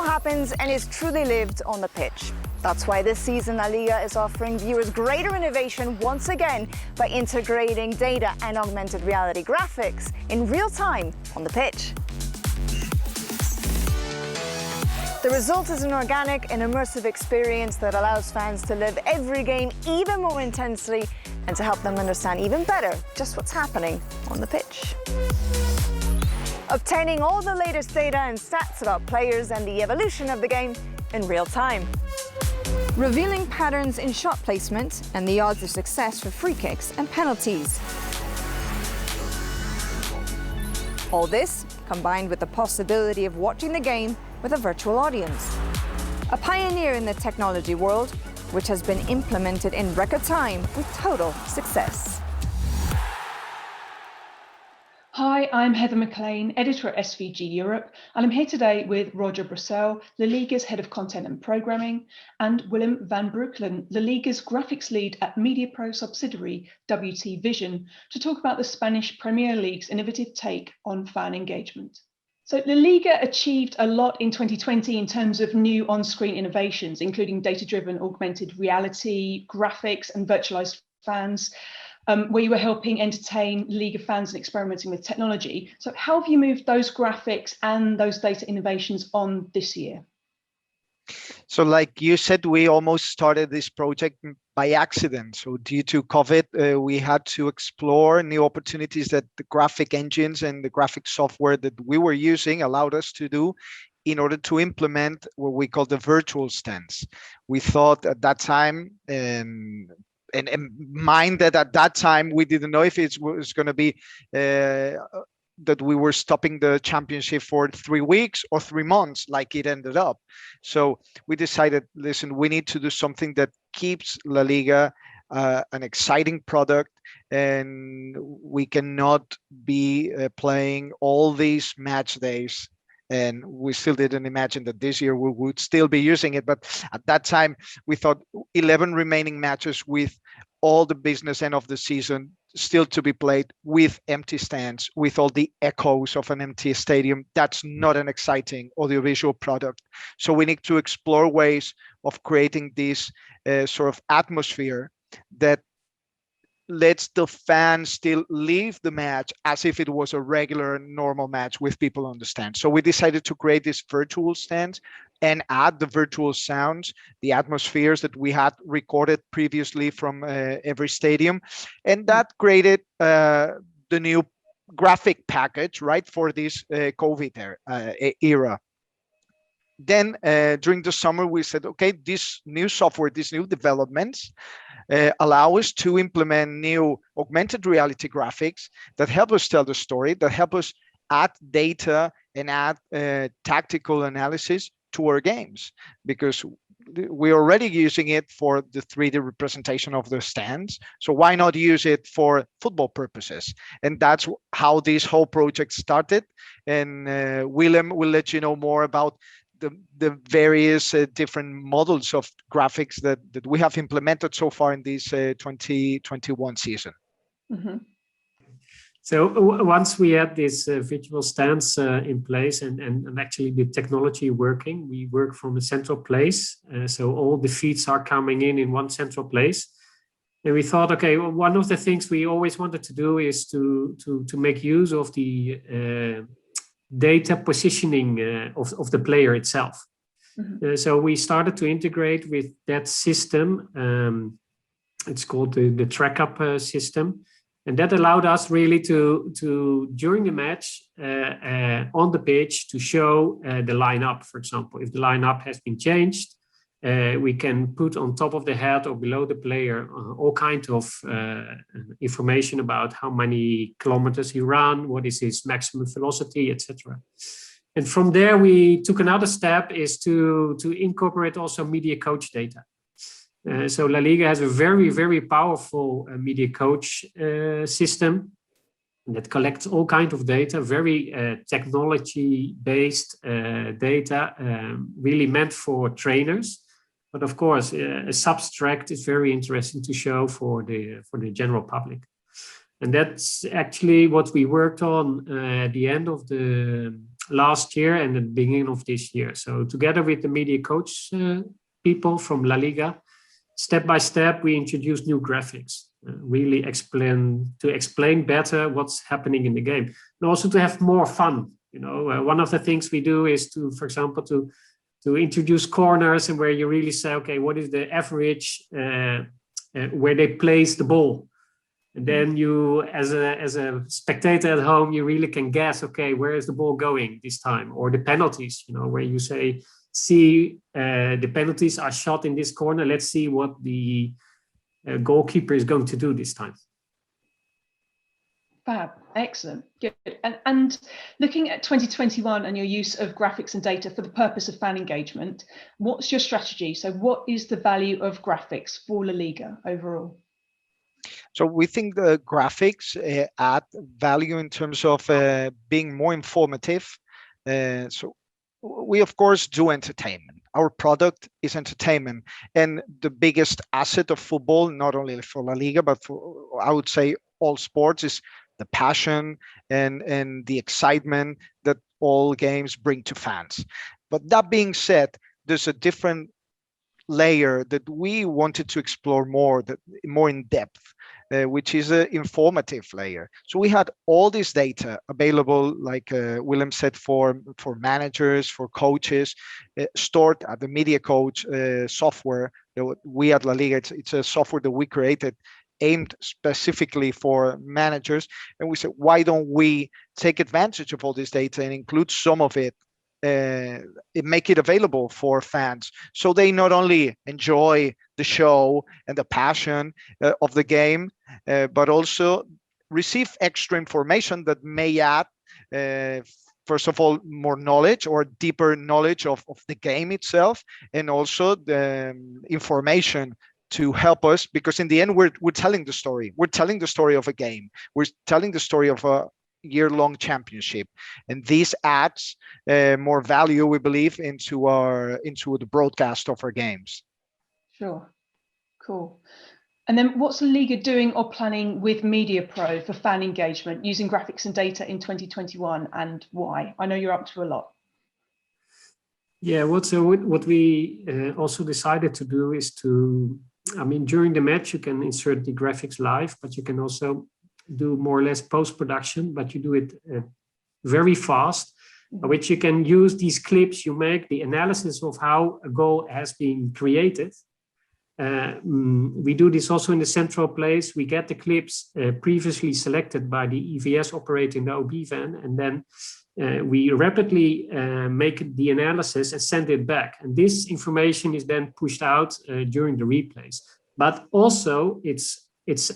football happens and is truly lived on the pitch. That's why this season La Liga is offering viewers greater innovation once again by integrating data and augmented reality graphics in real time on the pitch. The result is an organic and immersive experience that allows fans to live every game even more intensely and to help them understand even better just what's happening on the pitch. Obtaining all the latest data and stats about players and the evolution of the game in real time. Revealing patterns in shot placement and the odds of success for free kicks and penalties. All this combined with the possibility of watching the game with a virtual audience. A pioneer in the technology world, which has been implemented in record time with total success. Hi, I'm Heather McLean, editor at SVG Europe, and I'm here today with Roger Brosel, LaLiga's head of content and programming, and Willem van Breukelen, LaLiga's graphics lead at Mediapro subsidiary wTVision, to talk about the Spanish Premier League's innovative take on fan engagement. So La Liga achieved a lot in 2020 in terms of new on-screen innovations, including data-driven augmented reality, graphics, and virtualized fans, where you were helping entertain Liga fans and experimenting with technology. So how have you moved those graphics and those data innovations on this year? So like you said, we almost started this project by accident. So due to COVID, we had to explore new opportunities that the graphic engines and the graphic software that we were using allowed us to do in order to implement what we call the virtual stands. We thought at that time, and mind that at that time, we didn't know if it was going to be that we were stopping the championship for 3 weeks or 3 months like it ended up. So we decided, listen, we need to do something that keeps La Liga an exciting product, and we cannot be playing all these match days. And we still didn't imagine that this year we would still be using it. But at that time, we thought 11 remaining matches with all the business end of the season still to be played with empty stands, with all the echoes of an empty stadium. That's not an exciting audiovisual product. So we need to explore ways of creating this sort of atmosphere that lets the fans still leave the match as if it was a regular normal match with people on the stand. So we decided to create this virtual stand and add the virtual sounds, the atmospheres that we had recorded previously from every stadium. And that created the new graphic package, right, for this COVID era. Then during the summer, we said, okay, this new software, these new developments allow us to implement new augmented reality graphics that help us tell the story, that help us add data and add tactical analysis to our games, because we're already using it for the 3D representation of the stands. So why not use it for football purposes? And that's how this whole project started. And Willem will let you know more about the various different models of graphics that we have implemented so far in this 2021 season. Mm-hmm. So once we had these virtual stands in place and actually the technology working, we work from a central place. So all the feeds are coming in one central place. And we thought, okay, well, one of the things we always wanted to do is to make use of the data positioning of the player itself. Mm-hmm. So we started to integrate with that system. It's called the track-up system. And that allowed us really to during the match on the pitch to show the lineup, for example. If the lineup has been changed, we can put on top of the head or below the player all kinds of information about how many kilometers he ran, what is his maximum velocity, etc. And from there, we took another step is to incorporate also media coach data. So La Liga has a very, very powerful media coach system that collects all kinds of data, very technology-based data, really meant for trainers. But of course, a substract is very interesting to show for the general public. And that's actually what we worked on at the end of the last year and the beginning of this year. So together with the media coach people from LaLiga, step by step, we introduced new graphics, really explain better what's happening in the game, and also to have more fun. One of the things we do is to, for example, to introduce corners, and where you really say, okay, what is the average where they place the ball? And then you, as a spectator at home, you really can guess, okay, where is the ball going this time? Or the penalties, where you say, see, the penalties are shot in this corner. Let's see what the goalkeeper is going to do this time. Fab, excellent, good. And looking at 2021 and your use of graphics and data for the purpose of fan engagement, what's your strategy? So what is the value of graphics for LaLiga overall? So we think the graphics add value in terms of being more informative. So we, of course, do entertainment. Our product is entertainment. And the biggest asset of football, not only for LaLiga, but for, I would say, all sports, is the passion and the excitement that all games bring to fans. But that being said, there's a different layer that we wanted to explore more in depth, which is an informative layer. So we had all this data available, like Willem said, for managers, for coaches, stored at the Media Coach software. We at LaLiga, it's a software that we created aimed specifically for managers. And we said, why don't we take advantage of all this data and include some of it, make it available for fans, so they not only enjoy the show and the passion of the game, but also receive extra information that may add, first of all, more knowledge or deeper knowledge of the game itself, and also the information to help us, because in the end, we're telling the story. We're telling the story of a game. We're telling the story of a year-long championship, and this adds more value, we believe, into the broadcast of our games. Sure, cool. And then what's LaLiga doing or planning with Mediapro for fan engagement using graphics and data in 2021, and why? I know you're up to a lot. Yeah, what we also decided to do is to, during the match, you can insert the graphics live, but you can also do more or less post-production, but you do it very fast, which you can use these clips, you make the analysis of how a goal has been created. We do this also in the central place. We get the clips previously selected by the EVS operator in the OB van, and then we rapidly make the analysis and send it back. And this information is then pushed out during the replays. But also it's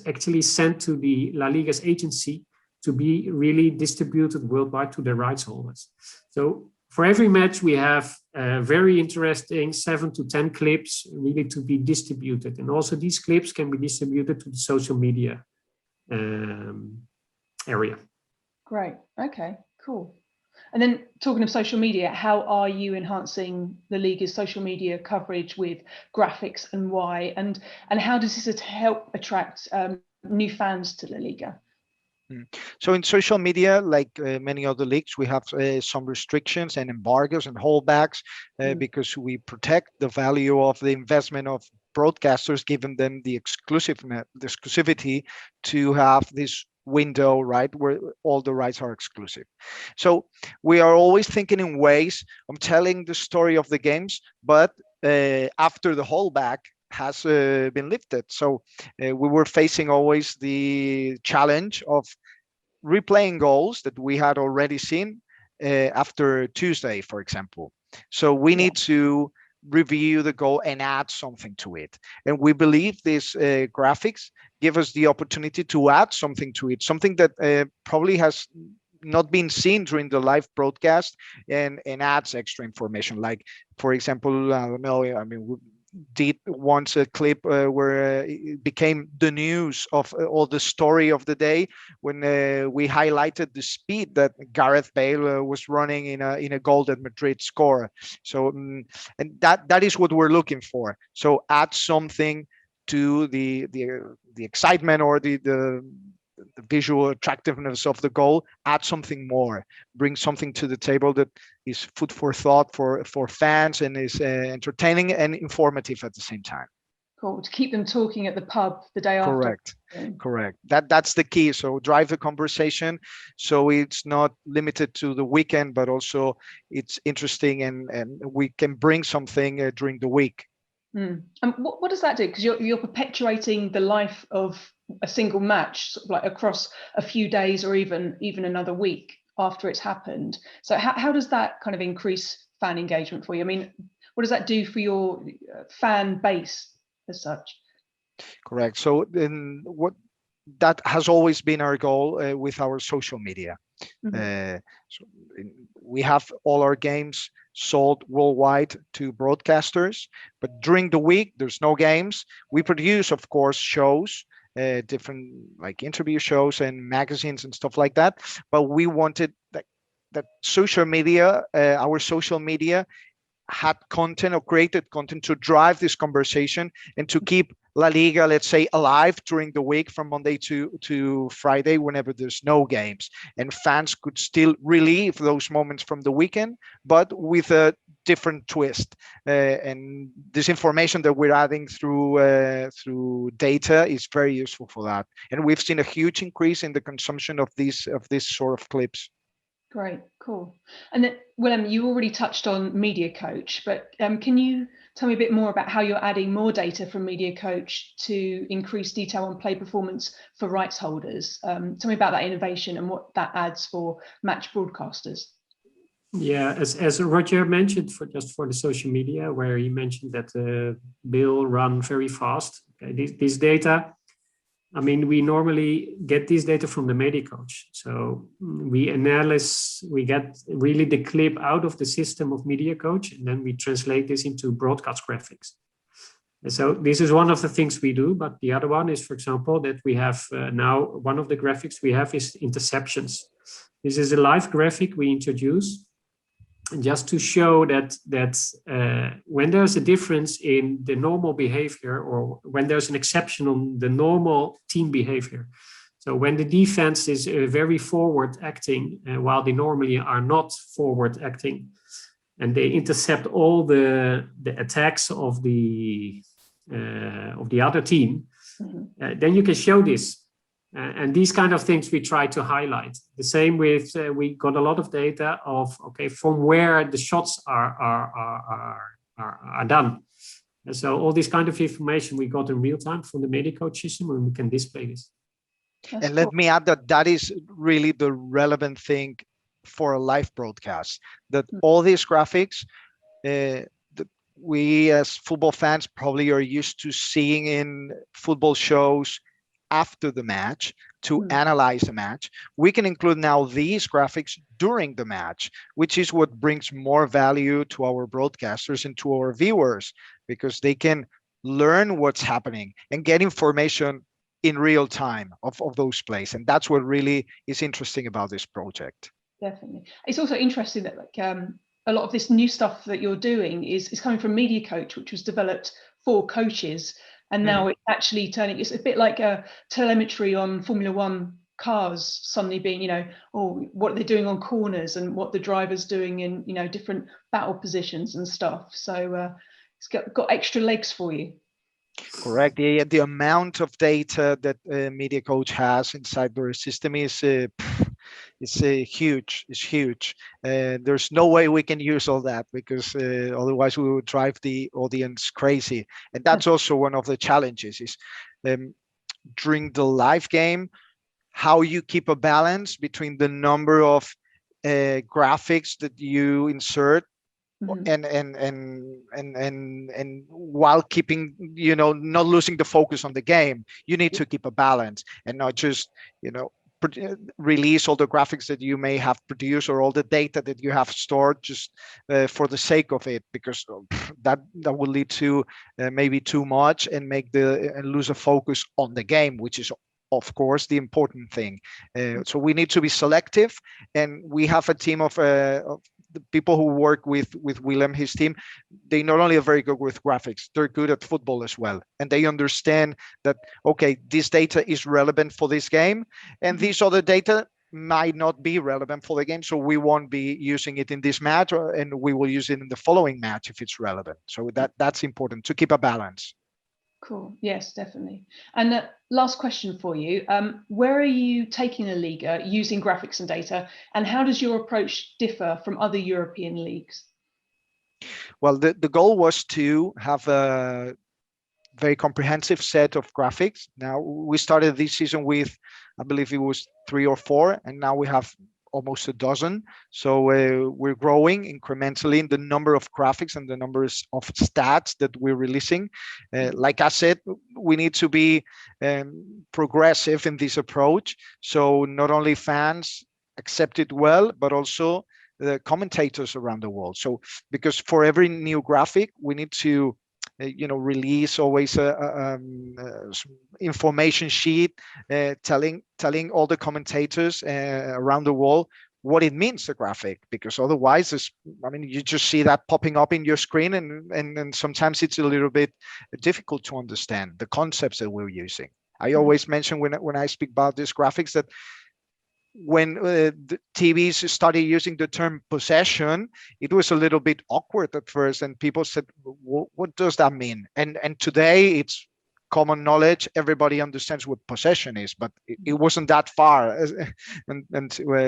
actually sent to the LaLiga's agency to be really distributed worldwide to the rights holders. So for every match, we have very interesting 7 to 10 clips really to be distributed. And also these clips can be distributed to the social media area. Great, okay, cool. And then talking of social media, how are you enhancing the LaLiga's social media coverage with graphics, and why? And how does this help attract new fans to LaLiga? So in social media, like many other leagues, we have some restrictions and embargoes and holdbacks because we protect the value of the investment of broadcasters, giving them the exclusivity to have this window, right, where all the rights are exclusive. So we are always thinking in ways of telling the story of the games, but after the holdback has been lifted. So we were facing always the challenge of replaying goals that we had already seen after Tuesday, for example. So we need to review the goal and add something to it. And we believe these graphics give us the opportunity to add something to it, something that probably has not been seen during the live broadcast, and adds extra information. Like, for example, I don't know, we did once a clip where it became the news of all the story of the day when we highlighted the speed that Gareth Bale was running in a goal that Madrid scored. So and that is what we're looking for. So add something to the excitement or the the visual attractiveness of the goal, add something more, bring something to the table that is food for thought for fans and is entertaining and informative at the same time. Cool. To keep them talking at the pub the day after. Correct. That's the key. So drive the conversation. So it's not limited to the weekend, but also it's interesting and we can bring something during the week. And what does that do? Because you're perpetuating the life of a single match, sort of like across a few days or even another week after it's happened. So how does that kind of increase fan engagement for you? I mean, what does that do for your fan base as such? Correct. So what that has always been our goal with our social media. We have all our games sold worldwide to broadcasters, but during the week there's no games. We produce, of course, shows, different like interview shows and magazines and stuff like that. But we wanted that social media, our social media, had content or created content to drive this conversation and to keep La Liga, let's say, alive during the week from Monday to Friday whenever there's no games, and fans could still relive those moments from the weekend, but with a different twist. And this information that we're adding through data is very useful for that. And we've seen a huge increase in the consumption of this sort of clips. Great, cool. And then, Willem, you already touched on Media Coach, but can you tell me a bit more about how you're adding more data from Media Coach to increase detail on play performance for rights holders? Tell me about that innovation and what that adds for match broadcasters. Yeah, as Roger mentioned, for the social media, where he mentioned that Bill run very fast. Okay, this data, I mean, we normally get this data from the Media Coach. So we get really the clip out of the system of Media Coach, and then we translate this into broadcast graphics. And so this is one of the things we do, but the other one is, for example, that we have now one of the graphics we have is interceptions. This is a live graphic we introduce just to show that when there's a difference in the normal behavior, or when there's an exception on the normal team behavior. So when the defense is very forward acting, while they normally are not forward acting, and they intercept all the attacks of the other team, then you can show this. And these kind of things we try to highlight. The same with, we got a lot of data of, okay, from where the shots are done. And so all this kind of information we got in real time from the Media Coach system, and we can display this. That's cool. Let me add that is really the relevant thing for a live broadcast, that all these graphics that we as football fans probably are used to seeing in football shows after the match to analyze the match. We can include now these graphics during the match, which is what brings more value to our broadcasters and to our viewers, because they can learn what's happening and get information in real time of those plays. And that's what really is interesting about this project. Definitely. It's also interesting that a lot of this new stuff that you're doing is coming from Media Coach, which was developed for coaches. And now it's actually it's a bit like a telemetry on Formula One cars suddenly being, what they're doing on corners and what the driver's doing in, different battle positions and stuff. So it's got extra legs for you. Correct. The amount of data that Media Coach has inside their system is huge. It's huge. There's no way we can use all that, because otherwise we would drive the audience crazy. And that's also one of the challenges is during the live game, how you keep a balance between the number of graphics that you insert and while keeping, not losing the focus on the game. You need to keep a balance and not just, release all the graphics that you may have produced or all the data that you have stored just for the sake of it, because that will lead to maybe too much and lose a focus on the game, which is of course the important thing. So we need to be selective, and we have a team of the people who work with Willem, his team, they not only are very good with graphics, they're good at football as well, and they understand that, okay, this data is relevant for this game, and these other data might not be relevant for the game, so we won't be using it in this match, and we will use it in the following match if it's relevant. So that's important to keep a balance. Cool. Yes, definitely. And last question for you. Where are you taking LaLiga using graphics and data, and how does your approach differ from other European leagues? Well, the goal was to have a very comprehensive set of graphics. Now, we started this season with, I believe it was 3 or 4, and now we have almost a dozen. So we're growing incrementally in the number of graphics and the numbers of stats that we're releasing. Like I said, we need to be progressive in this approach. So not only fans accept it well, but also the commentators around the world. So because for every new graphic, we need to release always a information sheet telling all the commentators around the world what it means, the graphic, because otherwise you just see that popping up in your screen, and sometimes it's a little bit difficult to understand the concepts that we're using. I always mention when I speak about these graphics that when the TVs started using the term possession, it was a little bit awkward at first, and people said, what does that mean? And today it's common knowledge. Everybody understands what possession is, but it wasn't that far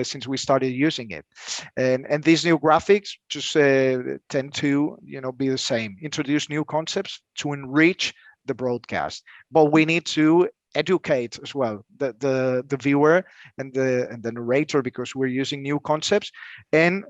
since we started using it. And these new graphics just tend to be the same, introduce new concepts to enrich the broadcast. But we need to educate as well the viewer and the narrator, because we're using new concepts. And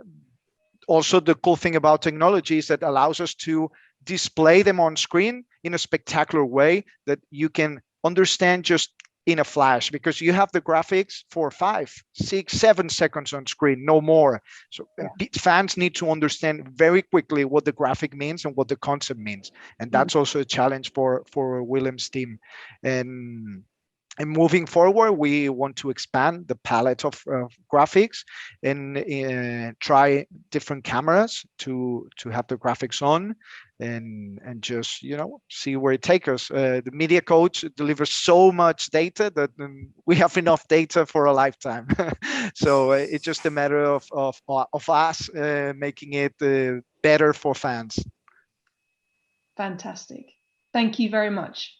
also the cool thing about technology is that allows us to display them on screen in a spectacular way that you can understand just in a flash, because you have the graphics for 5, 6, 7 seconds on screen, no more. So fans need to understand very quickly what the graphic means and what the concept means, and that's also a challenge for Willem's team. And moving forward, we want to expand the palette of graphics and try different cameras to have the graphics on, and just see where it takes us. The media coach delivers so much data that we have enough data for a lifetime. So it's just a matter of us making it better for fans. Fantastic. Thank you very much.